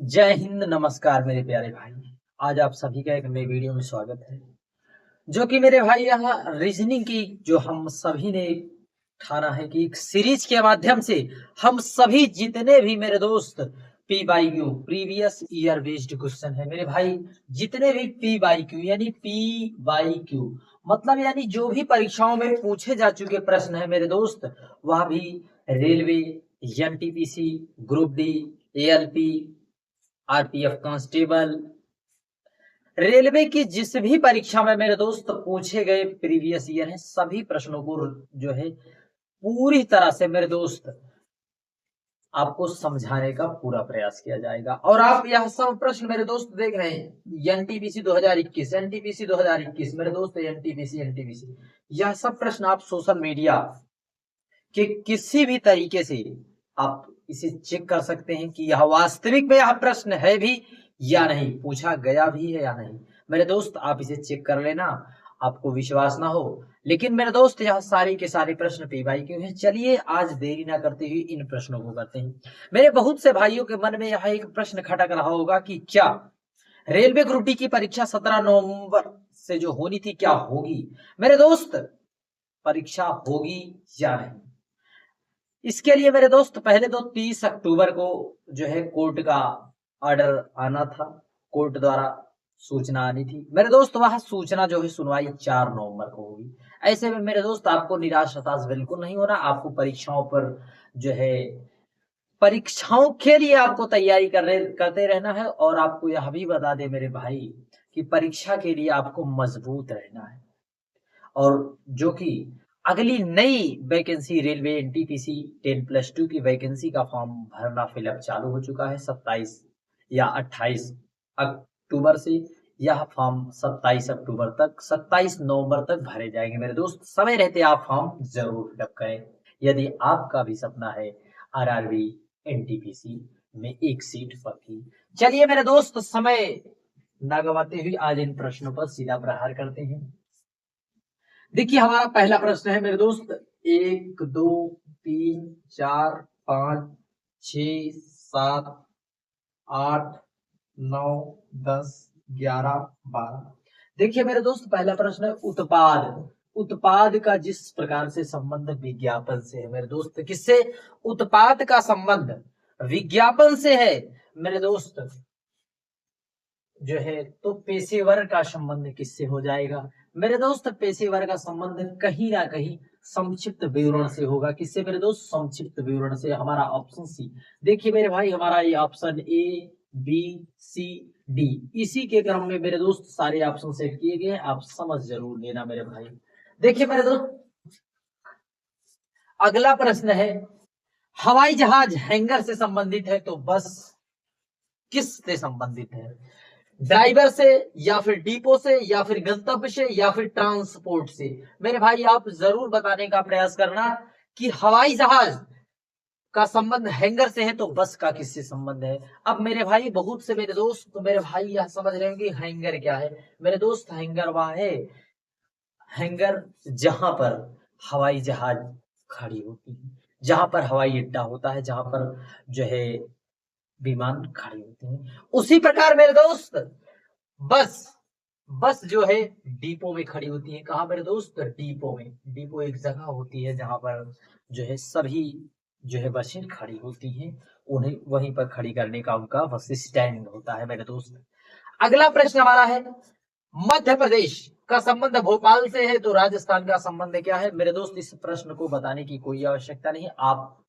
जय हिंद, नमस्कार मेरे प्यारे भाई। आज आप सभी का एक नए वीडियो में स्वागत है। जो कि मेरे भाई यहाँ रीजनिंग की जो हम सभी ने ठाना है कि एक सीरीज के माध्यम से हम सभी जितने भी मेरे दोस्त P by Q previous year based question है मेरे भाई, जितने भी पी बाई क्यू यानी पी बाई क्यू मतलब यानी जो भी परीक्षाओं में पूछे जा चुके प्रश्न है मेरे दोस्त, वह भी railway, NTPC, group D, ALP, RPF constable, railway की जिस भी परीक्षा में मेरे दोस्त पूछे गए प्रीवियस ईयर है सभी प्रश्नों को जो है पूरी तरह से मेरे दोस्त आपको समझाने का पूरा प्रयास किया जाएगा। और आप यह सब प्रश्न मेरे दोस्त देख रहे हैं एनटीपीसी 2021, एनटीपीसी 2021 मेरे दोस्त, एनटीपीसी यह सब प्रश्न आप सोशल मीडिया के किसी भी तरीके से आप इसे चेक कर सकते हैं कि यह वास्तविक में यह प्रश्न है भी या नहीं, पूछा गया भी है या नहीं। मेरे दोस्त आप इसे चेक कर लेना, आपको विश्वास ना हो। लेकिन मेरे दोस्त यह सारे के सारे प्रश्न पी बाई क्यों है। चलिए आज देरी ना करते हुए इन प्रश्नों को करते हैं। मेरे बहुत से भाइयों के मन में यह एक प्रश्न खटक रहा होगा कि क्या रेलवे ग्रुप डी की परीक्षा 17 नवंबर से जो होनी थी क्या होगी। मेरे दोस्त परीक्षा होगी या नहीं, इसके लिए मेरे दोस्त पहले तो 30 अक्टूबर को जो है कोर्ट का ऑर्डर आना था, कोर्ट द्वारा सूचना आनी थी मेरे दोस्त। वह सूचना जो है सुनवाई 4 नवंबर को होगी। ऐसे में मेरे दोस्त आपको निराश हताश बिल्कुल नहीं होना। आपको परीक्षाओं पर जो है परीक्षाओं के लिए आपको तैयारी करते रहना है। और आपको यह भी बता दे मेरे भाई कि परीक्षा के लिए आपको मजबूत रहना है। और जो कि अगली नई वैकेंसी रेलवे एनटीपीसी 10+2 की वैकेंसी का फॉर्म भरना फिलअप चालू हो चुका है 27 या 28 अक्टूबर से। यह फॉर्म 27 अक्टूबर तक 27 नवंबर तक भरे जाएंगे मेरे दोस्त। समय रहते आप फॉर्म जरूर फिलअप करें यदि आपका भी सपना है आरआरबी एनटीपीसी में एक सीट पक्की। चलिए मेरे दोस्त समय न गवाते हुए आज इन प्रश्नों पर सीधा प्रहार करते हैं। देखिए हमारा पहला प्रश्न है मेरे दोस्त, 1 2 3 4 5 6 7 8 9 10 11 12। देखिए मेरे दोस्त पहला प्रश्न है उत्पाद। उत्पाद का जिस प्रकार से संबंध विज्ञापन से है मेरे दोस्त, किससे? उत्पाद का संबंध विज्ञापन से है मेरे दोस्त जो है, तो पेशेवर का संबंध किससे हो जाएगा मेरे दोस्त? पेशेवर का संबंध कहीं ना कहीं संक्षिप्त विवरण से होगा। किससे मेरे दोस्त? संक्षिप्त विवरण से। हमारा ऑप्शन सी। देखिए मेरे भाई हमारा ये option A B C D इसी के क्रम में मेरे दोस्त सारे ऑप्शन सेट किए गए हैं, आप समझ जरूर लेना मेरे भाई। देखिए मेरे दोस्त अगला प्रश्न है, हवाई जहाज हैंगर से संबंधित है तो बस किस से संबंधित है? ड्राइवर से या फिर डिपो से या फिर गंतव्य से या फिर ट्रांसपोर्ट से? मेरे भाई आप जरूर बताने का प्रयास करना कि हवाई जहाज का संबंध हैंगर से है तो बस का किससे संबंध है। अब मेरे भाई बहुत से मेरे दोस्त तो मेरे भाई यह समझ रहे होंगे हैंगर क्या है। मेरे दोस्त हैंगर वह है, हैंगर जहां पर हवाई जहाज खड़ी होती है, जहां पर हवाई अड्डा होता है, जहां पर जो है विमान खड़े होते हैं। उसी प्रकार मेरे दोस्त बस बस जो है डिपो में खड़ी होती है। कहा मेरे दोस्त? डिपो में। डिपो एक जगह होती है जहां पर जो है सभी जो है बसें खड़ी होती हैं, उन्हें वहीं पर खड़ी करने का उनका बस स्टैंड होता है मेरे दोस्त। अगला प्रश्न हमारा है, मध्य प्रदेश का संबंध भोपाल से है तो राजस्थान का संबंध क्या है? मेरे दोस्त इस प्रश्न को बताने की कोई आवश्यकता नहीं, आप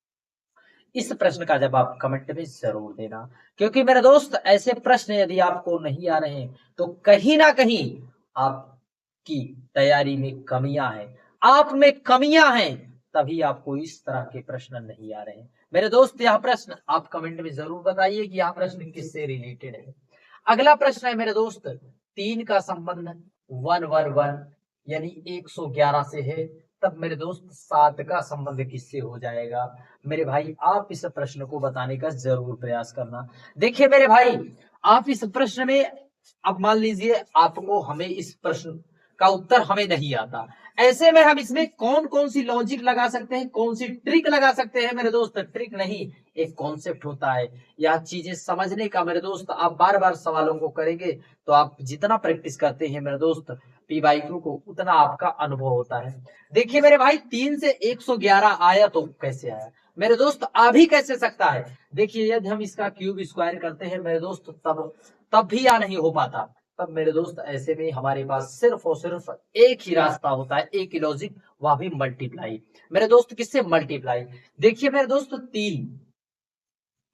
इस प्रश्न का जवाब कमेंट में जरूर देना। क्योंकि मेरे दोस्त ऐसे प्रश्न यदि आपको नहीं आ रहे हैं तो कहीं ना कहीं आपकी तैयारी में कमियां हैं, आप में कमियां हैं, तभी आपको इस तरह के प्रश्न नहीं आ रहे हैं मेरे दोस्त। यह प्रश्न आप कमेंट में जरूर बताइए कि यह प्रश्न किससे रिलेटेड है। अगला प्रश्न है मेरे दोस्त, 3 का संबंध 111 यानी 111 से है, तब मेरे दोस्त 7 का संबंध किससे हो जाएगा? मेरे भाई आप इस प्रश्न को बताने का जरूर प्रयास करना। देखिए मेरे भाई आप इस प्रश्न में, अब मान लीजिए आपको हमें इस प्रश्न का उत्तर हमें नहीं आता। ऐसे में हम इसमें कौन कौन सी लॉजिक लगा सकते हैं, कौन सी ट्रिक लगा सकते हैं मेरे दोस्त? ट्रिक नहीं, एक कॉन्सेप्ट होता है। यह चीजें समझने का मेरे दोस्त, आप बार बार सवालों को करेंगे तो आप जितना प्रैक्टिस करते हैं मेरे दोस्त P/Q को, उतना आपका अनुभव होता है। देखिए मेरे भाई, 3 से 111 आया तो कैसे आया मेरे दोस्त? आ भी कैसे सकता है? देखिए यदि हम इसका क्यूब स्क्वायर करते हैं मेरे दोस्त, तब भी या नहीं हो पाता। तब मेरे दोस्त ऐसे में हमारे पास सिर्फ और सिर्फ एक ही रास्ता होता है, एक ही लॉजिक, वह भी मल्टीप्लाई। मेरे दोस्त किससे मल्टीप्लाई? देखिए मेरे दोस्त,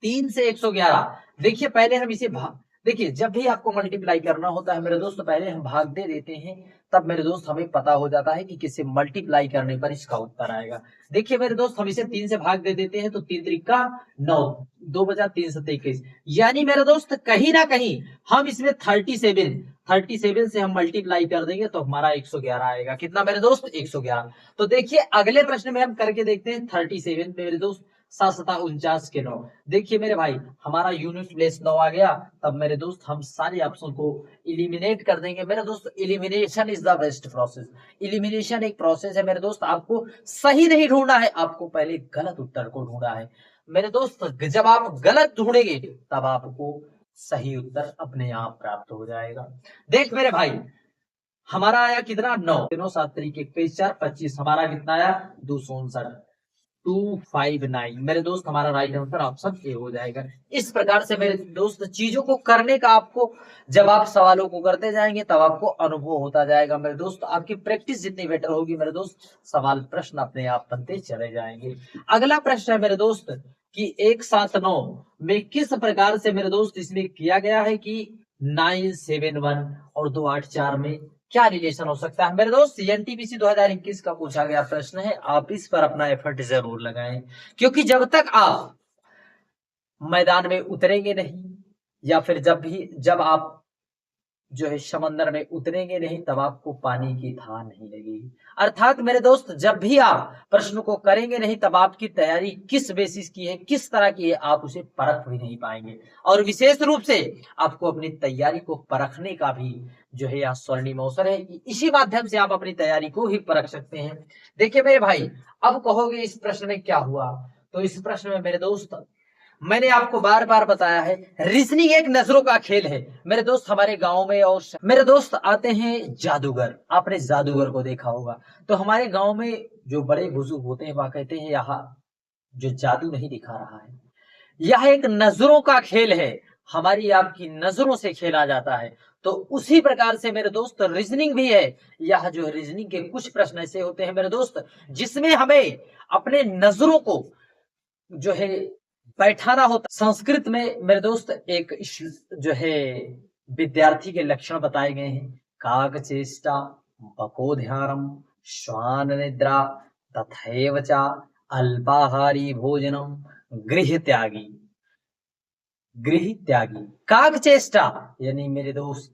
3 से 111। देखिए पहले हम इसे भाग, देखिए जब भी आपको मल्टीप्लाई करना होता है मेरे दोस्त, पहले हम भाग दे देते हैं, तब मेरे दोस्त हमें पता हो जाता है कि किससे मल्टीप्लाई करने पर इसका उत्तर आएगा। देखिए मेरे दोस्त, हम इसे 3 से भाग दे देते हैं तो 3 त्रिका 9, 2 बजा 3 7 21, यानी मेरे दोस्त कहीं ना कहीं हम इसमें 37 से हम मल्टीप्लाई कर देंगे तो हमारा 111 आएगा। कितना मेरे दोस्त? 111। तो देखिए अगले प्रश्न में हम करके देखते हैं। 37 मेरे दोस्त 7 7 49 के 9। देखिए मेरे भाई, हमारा यूनिट प्लेस 9 आ गया। तब मेरे दोस्त हम सारे ऑप्शन को इलिमिनेट कर देंगे। मेरे दोस्त elimination is the best process. Elimination एक प्रोसेस है मेरे दोस्त, आपको सही नहीं ढूंढना है, आपको पहले गलत उत्तर को ढूंढना है मेरे दोस्त। जब आप गलत ढूंढेंगे तब आपको सही उत्तर अपने आप प्राप्त हो जाएगा। देख मेरे भाई, हमारा आया कितना? 9 9 7 तरीके 21 4 25, हमारा कितना आया? 259 259 मेरे दोस्त, हमारा राइट आंसर ऑप्शन ए हो जाएगा। इस प्रकार से मेरे दोस्त चीजों को करने का आपको, जब आप सवालों को करते जाएंगे तब आपको अनुभव होता जाएगा मेरे दोस्त। आपकी प्रैक्टिस जितनी बेटर होगी मेरे दोस्त, सवाल प्रश्न अपने आप बनते चले जाएंगे। अगला प्रश्न है मेरे दोस्त कि 179 में किस प्रकार से मेरे दोस्त इसमें किया गया है कि 971 और 284 में क्या रिलेशन हो सकता है मेरे दोस्त? एनटीपीसी 2021 का पूछा गया प्रश्न है, आप इस पर अपना एफर्ट जरूर लगाएं, क्योंकि जब तक आप मैदान में उतरेंगे नहीं, या फिर जब आप जो है समंदर में उतरेंगे नहीं, तब आपको पानी की थाह नहीं लगेगी। अर्थात मेरे दोस्त, जब भी आप प्रश्न को करेंगे नहीं, तब आपकी तैयारी किस बेसिस की है, किस तरह की है, आप उसे परख भी नहीं पाएंगे। और विशेष रूप से आपको अपनी तैयारी को परखने का भी जो है यहाँ स्वर्णिम अवसर है, इसी माध्यम से आप अपनी तैयारी को ही परख सकते हैं। देखिए मेरे भाई, अब कहोगे इस प्रश्न में क्या हुआ, तो इस प्रश्न में मेरे दोस्त मैंने आपको बार बार बताया है, रीजनिंग एक नजरों का खेल है मेरे दोस्त। हमारे गांव में और मेरे दोस्त आते हैं जादूगर, आपने जादूगर को देखा होगा। तो हमारे गांव में जो बड़े बुजुर्ग होते हैं वह कहते हैं यहाँ जो जादू नहीं दिखा रहा है, यह एक नजरों का खेल है, हमारी आपकी नजरों से खेला जाता है। तो उसी प्रकार से मेरे दोस्त रीजनिंग भी है। यह जो रीजनिंग के कुछ प्रश्न ऐसे होते हैं मेरे दोस्त, जिसमें हमें अपने नजरों को जो है बैठाना होता। संस्कृत में मेरे दोस्त एक जो है विद्यार्थी के लक्षण बताए गए हैं, काक चेष्टा, बकोध्यानम, श्वान निद्रा, तथैव च अल्पाहारी भोजनम, गृह त्यागी। गृह त्यागी, काक चेष्टा यानी मेरे दोस्त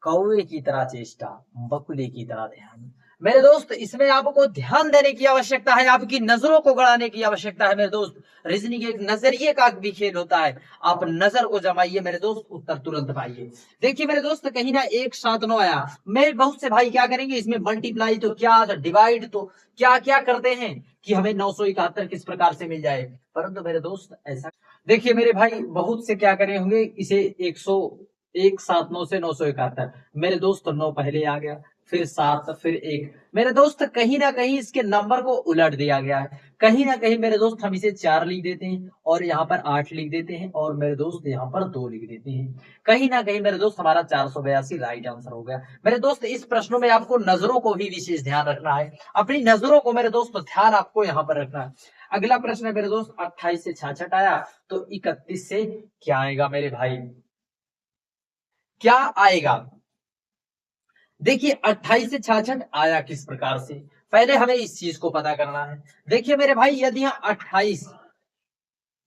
कौवे की तरह चेष्टा, बकुले की तरह ध्यान। मेरे दोस्त इसमें आपको ध्यान देने की आवश्यकता है, आपकी नजरों को गड़ाने की आवश्यकता है मेरे दोस्त। रीजनिंग एक नजरिए का भी खेल होता है, आप नजर को जमाइए मेरे दोस्त, उत्तर तुरंत पाइए। देखिए मेरे दोस्त, कहीं ना 179 आया, मेरे बहुत से भाई क्या करेंगे, इसमें मल्टीप्लाई तो क्या, डिवाइड तो क्या क्या करते हैं कि हमें 971 किस प्रकार से मिल जाए, परंतु मेरे दोस्त ऐसा। देखिए मेरे भाई, बहुत से क्या करे होंगे, इसे 179 से 971 मेरे दोस्त 9 पहले आ गया, फिर 7, फिर 1। मेरे दोस्त कहीं ना कहीं इसके नंबर को उलट दिया गया है, कहीं ना कहीं मेरे दोस्त हम इसे 4 लिख देते हैं और यहाँ पर 8 लिख देते हैं, और मेरे दोस्त यहाँ पर 2 लिख देते हैं। कहीं ना कहीं मेरे दोस्त हमारा 482 राइट आंसर हो गया। मेरे दोस्त इस प्रश्नों में आपको नजरों को भी विशेष ध्यान रखना है, अपनी नजरों को मेरे दोस्त ध्यान आपको यहाँ पर रखना है। अगला प्रश्न है मेरे दोस्त, 28 से 66 आया तो 31 से क्या आएगा मेरे भाई, क्या आएगा? देखिए 28 से 66 आया किस प्रकार से, पहले हमें इस चीज को पता करना है। देखिए मेरे भाई, यदि यहाँ 28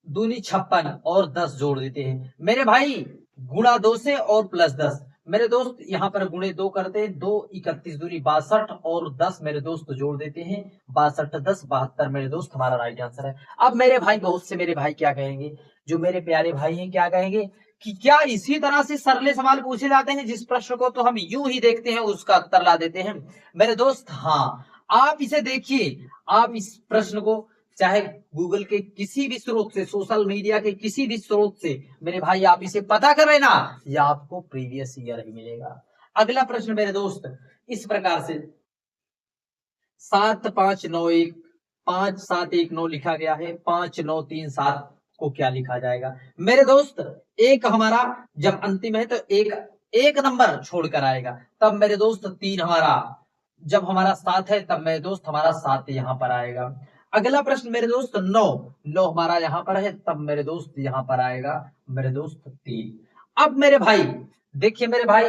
दूनी 56 और 10 जोड़ देते हैं मेरे भाई, गुणा 2 से और प्लस 10, मेरे दोस्त यहाँ पर गुणे 2 करते हैं, 2 31 दूनी 62 और 10 मेरे दोस्त जोड़ देते हैं, 62 10 72 मेरे दोस्त हमारा राइट आंसर है। अब मेरे भाई, बहुत से मेरे भाई क्या कहेंगे, जो मेरे प्यारे भाई हैं क्या कहेंगे कि क्या इसी तरह से सरले सवाल पूछे जाते हैं, जिस प्रश्न को तो हम यूं ही देखते हैं उसका उत्तर ला देते हैं मेरे दोस्त। हाँ, आप इसे देखिए, आप इस प्रश्न को चाहे गूगल के किसी भी स्रोत से, सोशल मीडिया के किसी भी स्रोत से मेरे भाई आप इसे पता कर लेना, या आपको प्रीवियस ईयर ही मिलेगा। अगला प्रश्न मेरे दोस्त इस प्रकार से 7591 5719 लिखा गया है, 5937 को क्या लिखा जाएगा मेरे दोस्त। एक हमारा जब अंतिम है तो एक एक नंबर छोड़कर आएगा, तब मेरे दोस्त तीन हमारा, जब हमारा सात है तब मेरे दोस्त हमारा सात यहाँ पर आएगा। अगला प्रश्न मेरे दोस्त नौ, नौ हमारा यहाँ पर है तब मेरे दोस्त यहाँ पर आएगा मेरे दोस्त तीन। अब मेरे भाई देखिए मेरे भाई,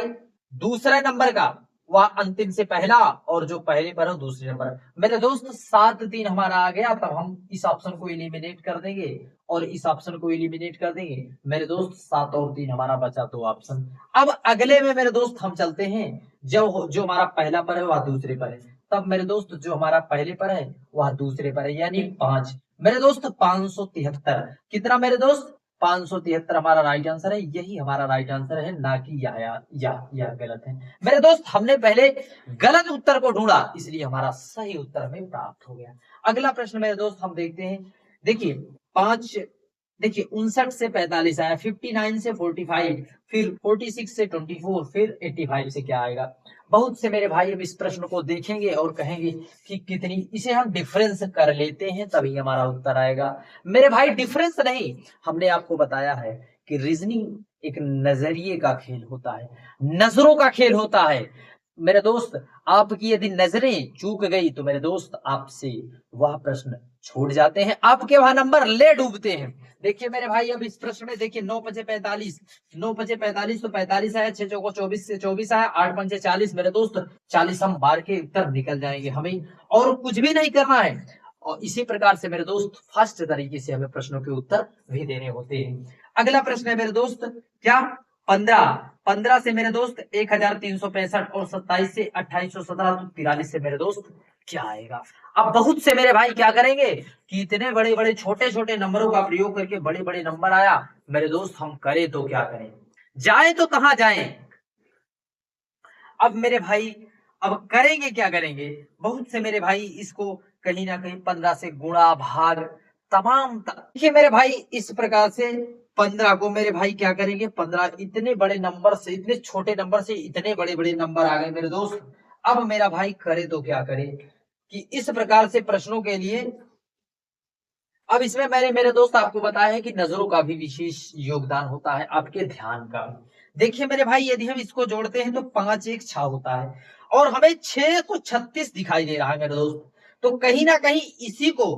दूसरे नंबर का वह अंतिम से पहला, और जो पहले पर हो दूसरे नंबर मेरे दोस्त सात तीन हमारा आ गया, तब हम इस ऑप्शन को एलिमिनेट कर देंगे और इस ऑप्शन को एलिमिनेट कर देंगे मेरे दोस्त, सात और तीन हमारा बचा दो ऑप्शन। अब अगले में मेरे दोस्त हम चलते हैं, जो हमारा पहला पर है वह दूसरे पर है, तब मेरे दोस्त जो हमारा पहले पर है वह दूसरे पर है, यानी पांच मेरे दोस्त 573। कितना मेरे दोस्त 573 हमारा राइट आंसर है, यही हमारा राइट आंसर है, ना कि यह गलत है मेरे दोस्त। हमने पहले गलत उत्तर को ढूंढा, इसलिए हमारा सही उत्तर हमें प्राप्त हो गया। अगला प्रश्न मेरे दोस्त हम देखते हैं, देखिए पांच, देखिए 59 से 45 आया, 59 से 45, फिर 46 से 24, फिर 85 से क्या आएगा। बहुत से मेरे भाई अब इस प्रश्न को देखेंगे और कहेंगे कि कितनी, इसे हम डिफरेंस कर लेते हैं तभी हमारा उत्तर आएगा। मेरे भाई डिफरेंस नहीं, हमने आपको बताया है कि रीजनिंग एक नजरिए का खेल होता है, नजरों का खेल होता है मेरे दोस्त। आपकी यदि नजरें चूक गई तो मेरे दोस्त आपसे वह प्रश्न छूट जाते हैं, आपके वहां नंबर ले डूबते हैं। देखिए मेरे भाई अब इस प्रश्न में देखिए 9 बजे 45, 9 बजे 45 तो 45 आया, 6 चौको 24 से 24 आया, 8 पंचे 40 मेरे दोस्त 40 हम बार के उत्तर निकल जाएंगे, हमें और कुछ भी नहीं करना है। और इसी प्रकार से मेरे दोस्त फर्स्ट तरीके से हमें प्रश्नों के उत्तर भी देने होते हैं। अगला प्रश्न है मेरे दोस्त क्या 15, 15 से मेरे दोस्त 1365, और 27 से 2817, तो 43 से मेरे दोस्त क्या आएगा। अब बहुत से मेरे भाई क्या करेंगे कि इतने बड़े बड़े छोटे छोटे नंबरों का प्रयोग करके बड़े बड़े नंबर आया मेरे दोस्त, हम करें तो क्या करें, जाए तो कहां जाए। अब मेरे भाई अब करेंगे क्या करेंगे, बहुत से मेरे भाई इसको कहीं ना कहीं 15 से गुणा भाग तमाम देखिए मेरे भाई इस प्रकार से 15 को मेरे भाई क्या करेंगे, 15 इतने बड़े नंबर से, इतने छोटे नंबर से इतने बड़े बड़े नंबर आ गए मेरे दोस्त। अब मेरा भाई करे तो क्या करे कि इस प्रकार से प्रश्नों के लिए, अब इसमें मैंने मेरे दोस्त आपको बताया है कि नजरों का भी विशेष योगदान होता है, आपके ध्यान का। देखिए मेरे भाई यदि हम इसको जोड़ते हैं तो 5 एक 6 होता है, और हमें 6 को 36 दिखाई दे रहा है मेरे दोस्त। तो कहीं ना कहीं इसी को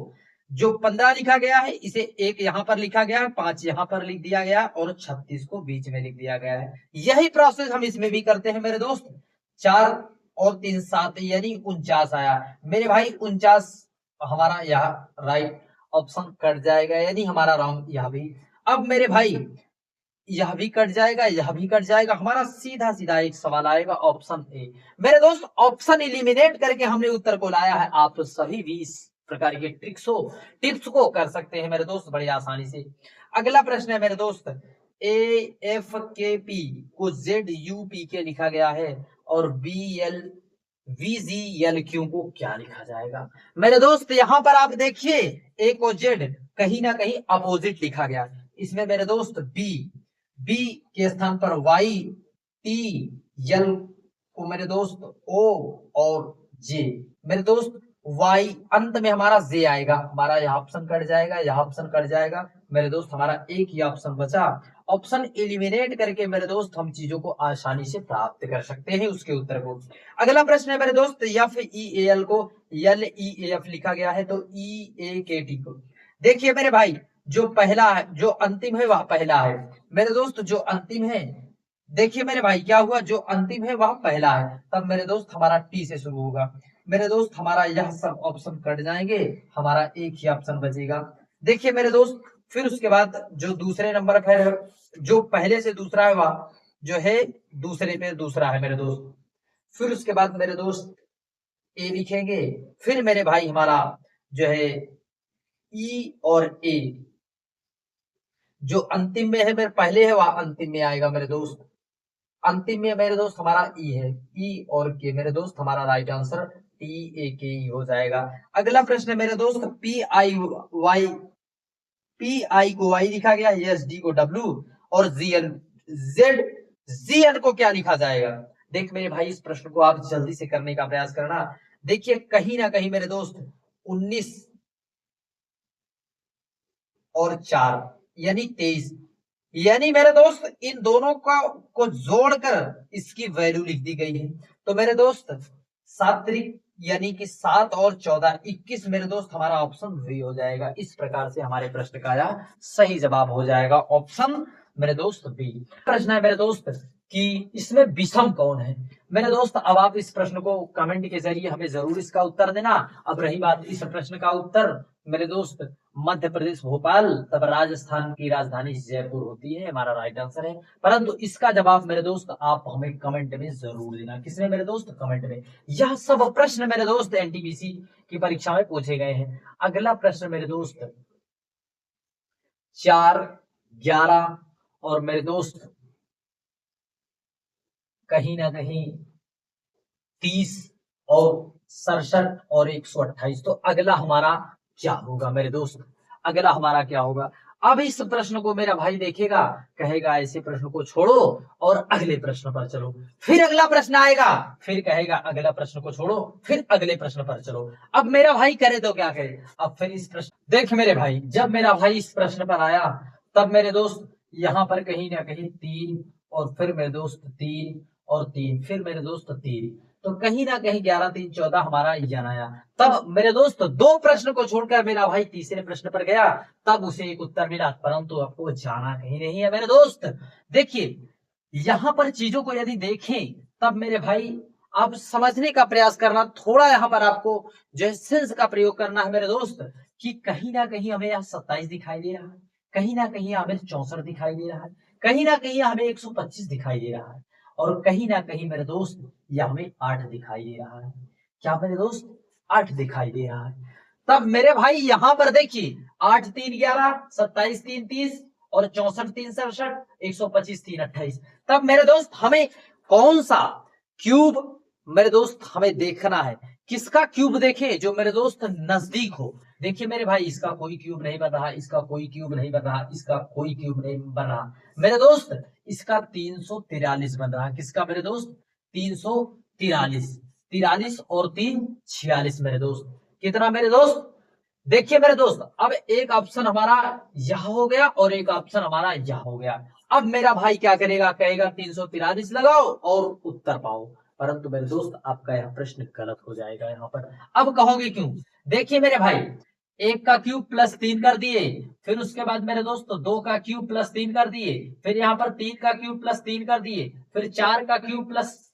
जो 15 लिखा गया है इसे एक यहाँ पर लिखा गया है, 5 यहाँ पर लिख दिया गया और 36 को बीच में लिख दिया गया है। यही प्रोसेस हम इसमें भी करते हैं मेरे दोस्त। 4 और 3 7 यानी 49 आया मेरे भाई, 49 हमारा यहाँ राइट ऑप्शन कट जाएगा, यानी हमारा रॉन्ग यह भी। अब मेरे भाई यह भी कट जाएगा, यह भी कट जाएगा, हमारा सीधा सीधा एक सवाल आएगा ऑप्शन ए। मेरे दोस्त ऑप्शन एलिमिनेट करके हमने उत्तर को लाया है, आप सभी भी इस प्रकार के टिप्स को कर सकते हैं मेरे दोस्त बड़ी आसानी से। अगला प्रश्न है मेरे दोस्त, ए एफ के पी को जेड यू पी के लिखा गया है, और बी एल VGLQ को क्या लिखा जाएगा मेरे दोस्त। यहां पर आप देखिए ए को जेड कहीं ना कहीं अपोजिट लिखा गया, इसमें मेरे दोस्त बी के स्थान पर वाई, टी एल को मेरे दोस्त ओ, और जे मेरे दोस्त वाई, अंत में हमारा जे आएगा, हमारा यह ऑप्शन कट जाएगा, यह ऑप्शन कट जाएगा मेरे दोस्त, हमारा एक ही ऑप्शन बचा। ऑप्शन एलिमिनेट करके मेरे दोस्त हम चीजों को आसानी से प्राप्त कर सकते हैं उसके उत्तर को। अगला प्रश्न है मेरे दोस्त, FEAL को LEAF लिखा गया है, तो EAKT को देखिए मेरे भाई जो पहला है, जो अंतिम है वह पहला है मेरे दोस्त, जो अंतिम है देखिए मेरे भाई क्या हुआ, जो अंतिम है वह पहला है, तब मेरे दोस्त हमारा टी से शुरू होगा मेरे दोस्त, हमारा यह सब ऑप्शन कट जाएंगे, हमारा एक ही ऑप्शन बचेगा। देखिए मेरे दोस्त फिर उसके बाद जो दूसरे नंबर पर, जो पहले से दूसरा है वह जो है दूसरे पे दूसरा है मेरे दोस्त, फिर उसके बाद मेरे दोस्त ए लिखेंगे, फिर मेरे भाई हमारा जो है ई और ए, जो अंतिम में है मेरे पहले है वह अंतिम में आएगा मेरे दोस्त। अंतिम में मेरे दोस्त हमारा ई है, ई और के मेरे दोस्त हमारा राइट आंसर टी ए के ई हो जाएगा। अगला प्रश्न है मेरे दोस्त P I Y, P I को वाई लिखा गया, एस डी को डब्ल्यू और G N Z, G N को क्या लिखा जाएगा। देख मेरे भाई इस प्रश्न को आप जल्दी से करने का प्रयास करना। देखिए कहीं ना कहीं मेरे दोस्त 19 और 4 यानी 23, यानी मेरे दोस्त इन दोनों का को जोड़कर इसकी वैल्यू लिख दी गई है। तो मेरे दोस्त 7 तारीख यानी कि 7 और 14 21 मेरे दोस्त हमारा ऑप्शन वी हो जाएगा। इस प्रकार से हमारे प्रश्न का यह सही जवाब हो जाएगा ऑप्शन मेरे दोस्त बी। प्रश्न है मेरे दोस्त कि इसमें विषम कौन है। मेरे दोस्त अब आप इस प्रश्न को कमेंट के जरिए हमें जरूर इसका उत्तर देना। अब रही बात इस प्रश्न का उत्तर मेरे दोस्त मध्य प्रदेश भोपाल, तब राजस्थान की राजधानी जयपुर होती है, हमारा राइट आंसर है। परंतु इसका जवाब मेरे दोस्त आप हमें कमेंट में जरूर देना। किसमें मेरे दोस्त, कमेंट में। यह सब प्रश्न मेरे दोस्त एनटीपीसी की परीक्षा में पूछे गए हैं। अगला प्रश्न मेरे दोस्त 4, 11 और मेरे दोस्त कहीं ना कहीं 30 और 67 और 128। तो अगला हमारा क्या होगा मेरे दोस्त, अगला हमारा क्या होगा। अब इस प्रश्न को मेरा भाई देखेगा, कहेगा ऐसे प्रश्न को छोड़ो और अगले प्रश्न पर चलो। फिर अगला प्रश्न आएगा, फिर कहेगा अगला प्रश्न को छोड़ो, फिर अगले प्रश्न पर चलो। अब मेरा भाई करे तो क्या करे। अब फिर इस प्रश्न, देख मेरे भाई जब मेरा भाई इस प्रश्न पर आया तब मेरे दोस्त यहाँ पर कहीं ना कहीं 3 और फिर मेरे दोस्त 3 और 3, फिर मेरे दोस्त 3, तो कहीं ना कहीं 11, 3, 14 हमारा यान आया। तब मेरे दोस्त 2 प्रश्न को छोड़कर मेरा भाई तीसरे प्रश्न पर गया, तब उसे एक उत्तर मिला। परंतु आपको जाना कहीं नहीं है मेरे दोस्त। देखिए यहां पर चीजों को यदि देखें तब मेरे भाई आप समझने का प्रयास करना, थोड़ा यहाँ पर आपको जो है सेंस का प्रयोग करना है मेरे दोस्त, कि कहीं ना कहीं हमें यहाँ 27 दिखाई दे रहा है, कहीं ना कहीं हमें 64 दिखाई दे रहा है, कहीं ना कहीं हमें 125 दिखाई दे रहा है, और कहीं ना कहीं मेरे दोस्त यह हमें 8 दिखाई दे रहा है। क्या मेरे दोस्त, 8 दिखाई दे रहा है। तब मेरे भाई यहां पर देखिए 8 3 11, 27 3 30 और 64 3 67, 125 3 28। तब मेरे दोस्त हमें कौन सा क्यूब मेरे दोस्त हमें देखना है। किसका क्यूब देखें जो मेरे दोस्त नजदीक हो। देखिए मेरे भाई इसका कोई क्यूब नहीं बन रहा, इसका कोई क्यूब नहीं बन रहा, इसका कोई क्यूब नहीं बन रहा मेरे दोस्त। इसका 343 बन रहा है। किसका मेरे दोस्त, 343, 43 और 3 46 मेरे दोस्त। कितना मेरे दोस्त, देखिए मेरे दोस्त अब एक ऑप्शन हमारा यह हो गया और एक ऑप्शन हमारा यह हो गया। अब मेरा भाई क्या करेगा, कहेगा 343 लगाओ और उत्तर पाओ। परंतु मेरे दोस्त आपका यह प्रश्न गलत हो जाएगा यहाँ पर। अब कहोगे क्यों, देखिए मेरे भाई 1 का क्यूब प्लस 3 कर दिए, फिर उसके बाद मेरे दोस्त 2 का क्यूब प्लस 3 कर दिए, फिर यहाँ पर 3 का क्यूब प्लस 3 कर दिए, फिर 4 का क्यूब प्लस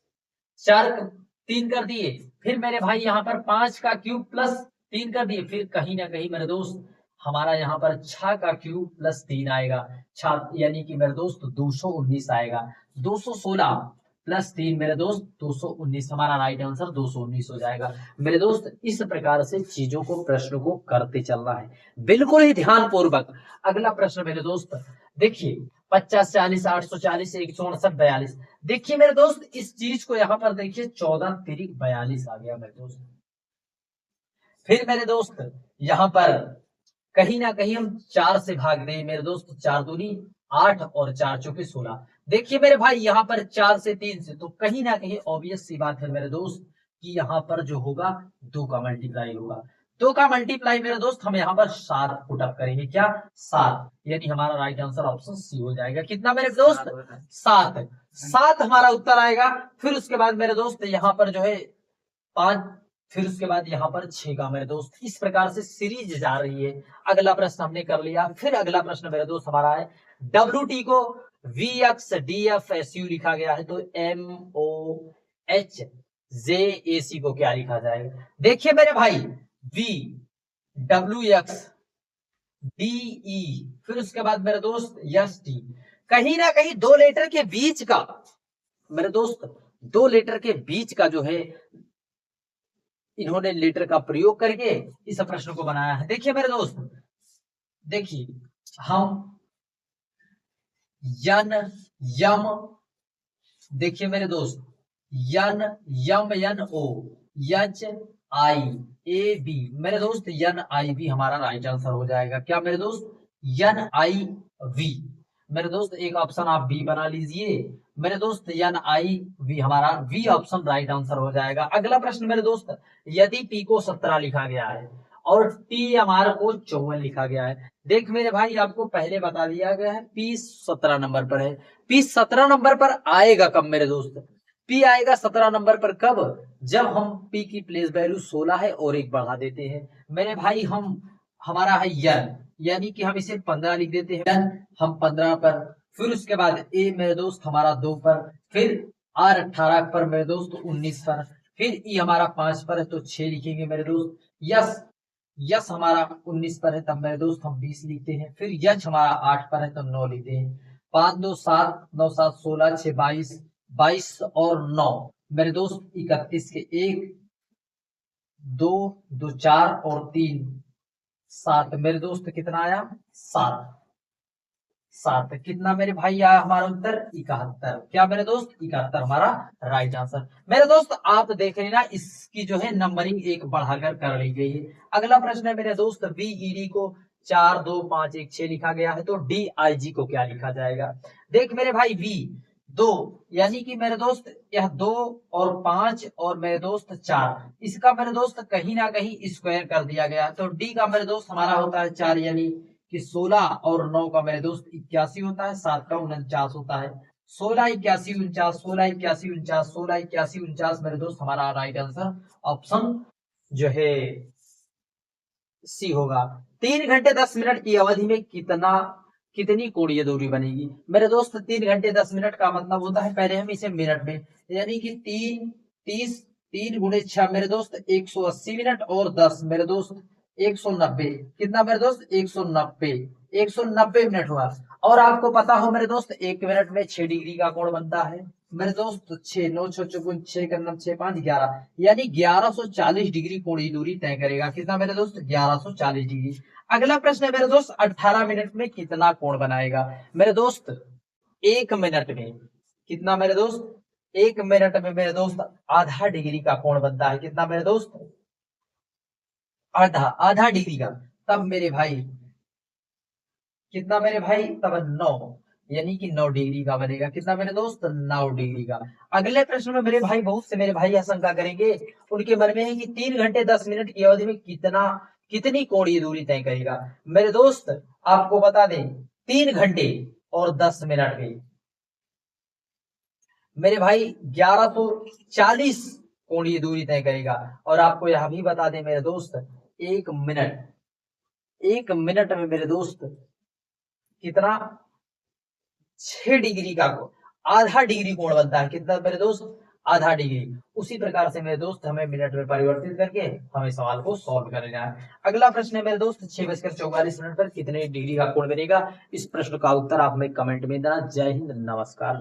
4 3 कर दिए, फिर मेरे भाई यहाँ पर 5 का क्यूब प्लस 3 कर दिए, फिर कहीं ना कहीं मेरे दोस्त हमारा यहाँ पर 6 का क्यूब प्लस 3 आएगा, 6 यानी कि मेरे दोस्त 219 आएगा। 216 प्लस 3 मेरे दोस्त 219, हमारा राइट आंसर 219 हो जाएगा। मेरे दोस्त इस प्रकार से चीजों को, प्रश्न को करते चलना है बिल्कुल ही ध्यान पूर्वक। अगला प्रश्न मेरे दोस्त देखिए 50 40 840 159 42। देखिए मेरे दोस्त इस चीज को यहाँ पर देखिए 14 तिरिक 42 आ गया मेरे दोस्त। फिर मेरे दोस्त यहाँ पर कहीं ना कहीं हम 4 से भाग दें मेरे दोस्त, 4 दूनी 8 और 4 चौके 16। देखिए मेरे भाई यहाँ पर 4 से 3 से, तो कहीं ना कहीं ऑब्वियस सी बात है मेरे दोस्त कि यहाँ पर जो होगा 2 का मल्टीप्लाई होगा। 2 का मल्टीप्लाई मेरे दोस्त हम यहाँ पर 7 पुटअप करेंगे, क्या 7, यानी हमारा राइट आंसर ऑप्शन सी हो जाएगा। कितना मेरे दोस्त, 7, 7 हमारा उत्तर आएगा। फिर उसके बाद मेरे दोस्त यहाँ पर जो है 5, फिर उसके बाद यहाँ पर 6 का मेरे दोस्त। इस प्रकार से सीरीज जा रही है। अगला प्रश्न हमने कर लिया। फिर अगला प्रश्न मेरे दोस्त हमारा है WT को VXDFSU लिखा गया है, तो MOHJAC को क्या लिखा जाएगा। देखिए मेरे भाई VWXDE, फिर उसके बाद मेरे दोस्त ST, कहीं ना कहीं 2 लेटर के बीच का मेरे दोस्त, 2 लेटर के बीच का जो है इन्होंने लेटर का प्रयोग करके इस प्रश्न को बनाया है। देखिए मेरे दोस्त, देखिए हम यन यम, देखिए मेरे दोस्त, यन यम यन ओ, यच आई ए बी, मेरे दोस्त यन आई बी हमारा राइट आंसर हो जाएगा। क्या मेरे दोस्त, यन आई वी। मेरे दोस्त एक ऑप्शन आप बी बना लीजिए। मेरे दोस्त यन आई वी हमारा वी ऑप्शन राइट आंसर हो जाएगा। अगला प्रश्न मेरे दोस्त, यदि पी को 17 लिखा गया है और टी हमारे को 54 लिखा गया है। देख मेरे भाई, आपको पहले बता दिया गया है पी 17 नंबर पर है। पी 17 नंबर पर आएगा कब मेरे दोस्त, पी आएगा 17 नंबर पर कब, जब हम पी की प्लेस वैल्यू 16 है और एक बढ़ा देते हैं। मेरे भाई हम हमारा है यन, यानी कि हम इसे 15 लिख देते हैं, यन हम 15 पर, फिर उसके बाद ए मेरे दोस्त हमारा 2 पर, फिर आर 18 पर मेरे दोस्त 19 पर, फिर ई हमारा 5 पर है तो 6 लिखेंगे मेरे दोस्त। यस, यस हमारा 19 पर है तब मेरे दोस्त हम 20 लिखते हैं। फिर यच हमारा 8 पर है तो 9 लिखते हैं। 5 2 7, 9 7 16, 6 22, 22 और 9 मेरे दोस्त 31 के 1 2 2 4 और 3 7 मेरे दोस्त कितना आया, 7 7 कितना मेरे भाई आया हमारा उत्तर 71। क्या मेरे दोस्त, 71 हमारा राइट आंसर। मेरे दोस्त आप देख रहे हैं ना, इसकी जो है नंबरिंग एक बढ़ाकर कर ली गई है। अगला प्रश्न है मेरे दोस्त, बीईडी को 4 2 5 1 6 लिखा गया है तो डीआईजी को क्या लिखा जाएगा। देख मेरे भाई, वी 2, यानी कि मेरे दोस्त यह 2 और 5 और मेरे दोस्त 4, इसका मेरे दोस्त कहीं ना कहीं स्क्वायर कर दिया गया तो डी का मेरे दोस्त हमारा होता है 4, यानी कि 16 और 9 का मेरे दोस्त 81 होता है, 7 का 49 होता है। 16 81 49, 16 81 49, 16 81 49 मेरे दोस्त हमारा राइट आंसर ऑप्शन जो है सी होगा। 3 घंटे 10 मिनट की अवधि में कितनी कोणीय दूरी बनेगी। मेरे दोस्त 3 घंटे 10 मिनट का मतलब होता है, पहले हम इसे मिनट में, यानी कि 3 गुणे 6 मेरे दोस्त 180 मिनट और 10 मेरे दोस्त 190, कितना मेरे दोस्त 190 मिनट हुआ। और आपको पता हो मेरे दोस्त 1 मिनट में 6 डिग्री का कोण बनता है मेरे दोस्त, 6 9 6 चौगुन 6 का 9 6 5 11, यानी 1140 डिग्री कोणीय दूरी तय करेगा। कितना मेरे दोस्त, 1140 डिग्री। अगला प्रश्न है मेरे दोस्त, 18 मिनट में कितना कोण बनाएगा। मेरे दोस्त 1 मिनट में कितना मेरे दोस्त, 1 मिनट में मेरे दोस्त आधा डिग्री का कोण बनता है। कितना मेरे दोस्त, आधा आधा डिग्री का। तब मेरे भाई कितना मेरे भाई, तब 9, यानी कि 9 डिग्री का बनेगा। कितना मेरे दोस्त, 9 डिग्री का। अगले प्रश्न में मेरे भाई, बहुत से मेरे भाई आशंका करेंगे, उनके मन में है कि 3 घंटे 10 मिनट की अवधि में कितनी कोणीय दूरी तय करेगा। मेरे दोस्त आपको बता दें, 3 घंटे और 10 मिनट में मेरे भाई 1140 कोणीय दूरी तय करेगा। और आपको यह भी बता दें मेरे दोस्त, 1 मिनट में मेरे दोस्त कितना, 6 डिग्री का आधा डिग्री कोण बनता है। कितना मेरे दोस्त, आधा डिग्री। उसी प्रकार से मेरे दोस्त हमें मिनट में परिवर्तित करके हमें सवाल को सॉल्व करना है। अगला प्रश्न है मेरे दोस्त, 6:44 पर कितने डिग्री का कोण बनेगा। इस प्रश्न का उत्तर आप हमें कमेंट में देना। जय हिंद, नमस्कार।